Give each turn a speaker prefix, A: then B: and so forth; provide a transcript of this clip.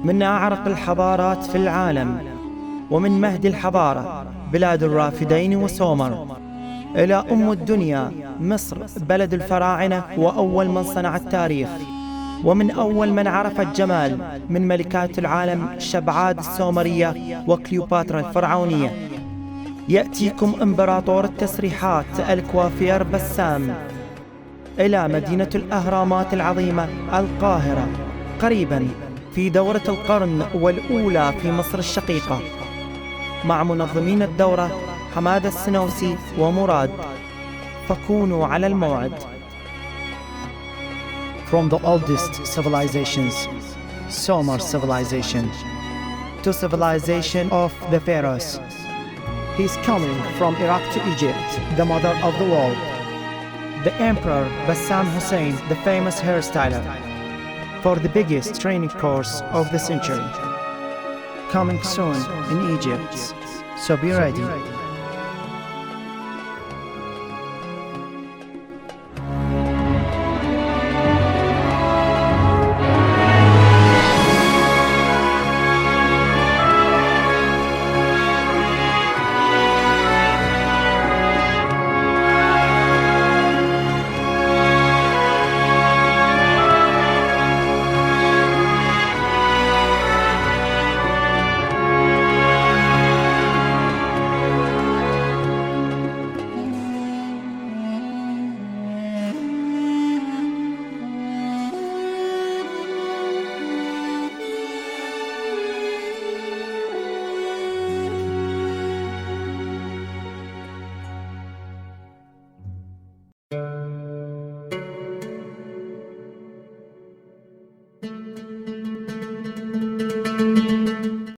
A: من أعرق الحضارات في العالم، ومن مهد الحضارة بلاد الرافدين وسومر، إلى أم الدنيا مصر بلد الفراعنة وأول من صنع التاريخ، ومن أول من عرف الجمال من ملكات العالم شبعاد السومرية وكليوباترا الفرعونية. يأتيكم إمبراطور التسريحات الكوافير بسام إلى مدينة الأهرامات العظيمة القاهرة قريبا في دورة القرن والأولى في مصر الشقيقة، مع منظمين الدورة حمادة السنوسي ومراد، فكونوا على الموعد.
B: From the oldest civilizations, Sumer civilization,
A: To civilization of the pharaohs.
B: he's coming from Iraq to Egypt, the mother of the world.
A: The Emperor Bassam Hussein, the famous hairstyler, for the biggest training course of the century. Coming soon in Egypt, so be ready.